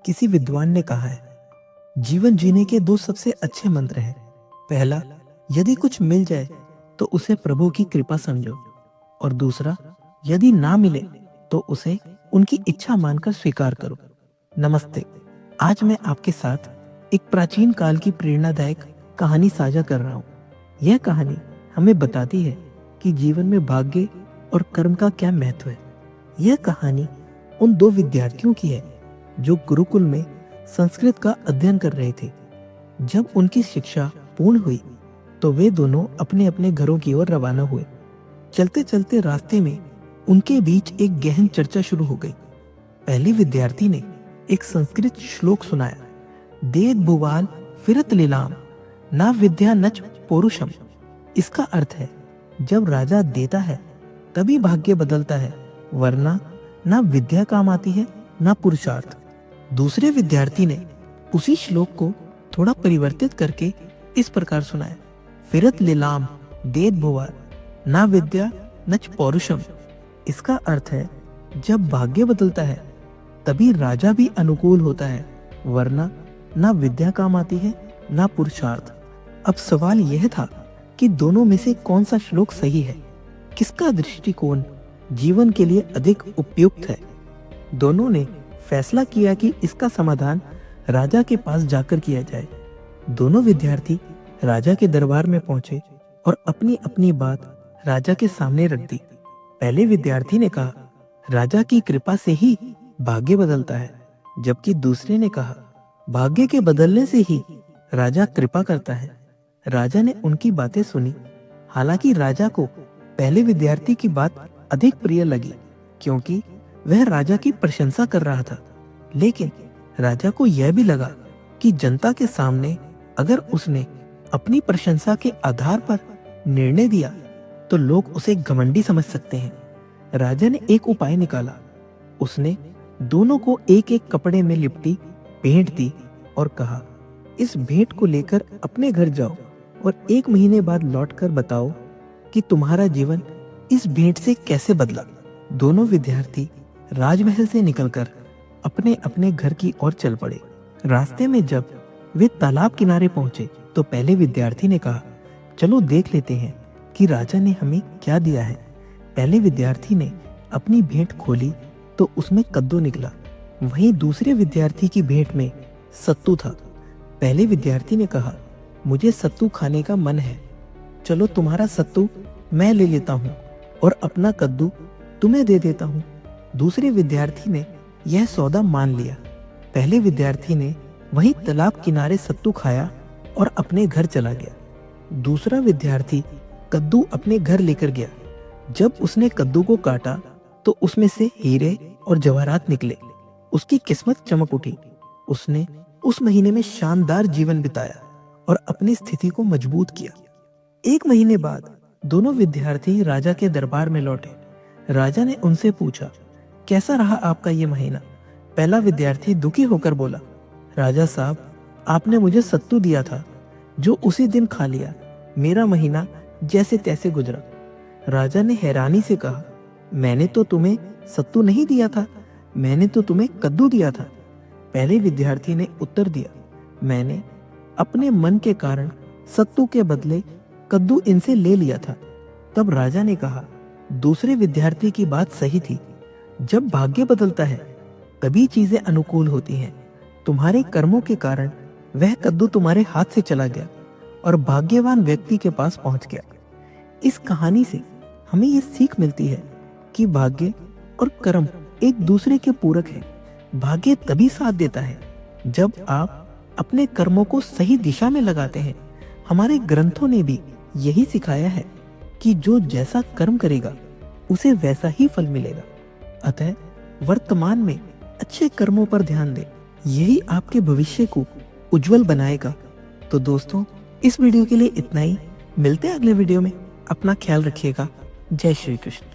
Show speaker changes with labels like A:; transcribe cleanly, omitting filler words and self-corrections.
A: किसी विद्वान ने कहा है, जीवन जीने के दो सबसे अच्छे मंत्र हैं। पहला, यदि कुछ मिल जाए तो उसे प्रभु की कृपा समझो, और दूसरा, यदि ना मिले तो उसे उनकी इच्छा मानकर स्वीकार करो। नमस्ते। आज मैं आपके साथ एक प्राचीन काल की प्रेरणादायक कहानी साझा कर रहा हूँ। यह कहानी हमें बताती है कि जीवन में भाग्य और कर्म का क्या महत्व है। यह कहानी उन दो विद्यार्थियों की है जो गुरुकुल में संस्कृत का अध्ययन कर रहे थे। जब उनकी शिक्षा पूर्ण हुई तो वे दोनों अपने अपने घरों की ओर रवाना हुए। चलते चलते रास्ते में उनके बीच एक गहन चर्चा शुरू हो गई। पहले विद्यार्थी ने एक संस्कृत श्लोक सुनाया, देद भुवाल फिरत लीलाम ना विद्या नच पौरुषम। इसका अर्थ है, जब राजा देता है तभी भाग्य बदलता है, वरना ना विद्या काम आती है ना पुरुषार्थ। दूसरे विद्यार्थी ने उसी श्लोक को थोड़ा परिवर्तित करके इस प्रकार सुनाया, फिरत लीलाम देद भुवाल ना विद्या नच पौरुषम। इसका अर्थ है, जब भाग्य बदलता है तभी राजा भी अनुकूल होता है, वरना ना विद्या काम आती है ना पुरुषार्थ। अब सवाल यह था कि दोनों में से कौन सा श्लोक सही है, किसका दृष्टिकोण जीवन के लिए अधिक उपयुक्त है। दोनों ने फैसला किया कि इसका समाधान राजा के पास जाकर किया जाए। दोनों विद्यार्थी राजा के दरबार में पहुंचे और अपनी अपनी बात राजा के सामने रख दी। पहले विद्यार्थी ने कहा, राजा की कृपा से ही भाग्य बदलता है, जबकि दूसरे ने कहा, भाग्य के बदलने से ही राजा कृपा करता है। राजा ने उनकी बातें सुनी। हालांकि राजा को पहले विद्यार्थी की बात अधिक प्रिय लगी, क्योंकि वह राजा की प्रशंसा कर रहा था। लेकिन राजा को यह भी लगा कि जनता के सामने अगर उसने अपनी प्रशंसा के आधार पर निर्णय दिया तो लोग उसे घमंडी समझ सकते हैं। राजा ने एक उपाय निकाला। उसने दोनों को एक एक कपड़े में लिपटी भेंट दी और कहा, इस भेंट को लेकर अपने घर जाओ और 1 महीने बाद लौटकर बताओ कि तुम्हारा जीवन इस भेंट से कैसे बदला। दोनों विद्यार्थी राजमहल से निकलकर अपने अपने घर की ओर चल पड़े। रास्ते में जब वे तालाब किनारे पहुंचे तो पहले विद्यार्थी ने कहा, चलो देख लेते हैं कि राजा ने हमें क्या दिया है। पहले विद्यार्थी ने अपनी भेंट खोली तो उसमें कद्दू निकला। वहीं दूसरे विद्यार्थी की भेंट में सत्तू था। पहले विद्यार्थी ने कहा, मुझे सत्तू खाने का मन है, चलो तुम्हारा सत्तू मैं ले लेता हूँ और अपना कद्दू तुम्हें दे देता हूँ। दूसरे विद्यार्थी ने यह सौदा मान लिया। पहले विद्यार्थी ने वहीं तालाब किनारे सत्तू खाया और अपने घर चला गया। दूसरा विद्यार्थी कद्दू अपने घर लेकर गया। जब उसने कद्दू को काटा तो उसमें से हीरे और जवाहरात निकले। उसकी किस्मत चमक उठी। उसने उस महीने में शानदार जीवन बिताया और अपनी स्थिति को मजबूत किया। 1 महीने बाद दोनों विद्यार्थी राजा के दरबार में लौटे। राजा ने उनसे पूछा, कैसा रहा आपका ये महीना? पहला विद्यार्थी दुखी होकर बोला, राजा साहब, आपने मुझे सत्तू दिया था जो उसी दिन खा लिया। मेरा महीना जैसे तैसे गुजरा। राजा ने हैरानी से कहा, मैंने तो तुम्हें सत्तू नहीं दिया था, मैंने तो तुम्हें कद्दू दिया था। पहले विद्यार्थी ने उत्तर दिया, मैंने अपने मन के कारण सत्तू के बदले कद्दू इनसे ले लिया था। तब राजा ने कहा, दूसरे विद्यार्थी की बात सही थी। जब भाग्य बदलता है तभी चीजें अनुकूल होती हैं। तुम्हारे कर्मों के कारण वह कद्दू तुम्हारे हाथ से चला गया और भाग्यवान व्यक्ति के पास पहुंच गया। इस कहानी से हमें यह सीख मिलती है कि भाग्य और कर्म एक दूसरे के पूरक हैं। भाग्य तभी साथ देता है जब आप अपने कर्मों को सही दिशा में लगाते हैं। हमारे ग्रंथों ने भी यही सिखाया है कि जो जैसा कर्म करेगा उसे वैसा ही फल मिलेगा। अतः वर्तमान में अच्छे कर्मों पर ध्यान दें, यही आपके भविष्य को उज्जवल बनाएगा। तो दोस्तों, इस वीडियो के लिए इतना ही। मिलते हैं अगले वीडियो में। अपना ख्याल रखिएगा। जय श्री कृष्ण।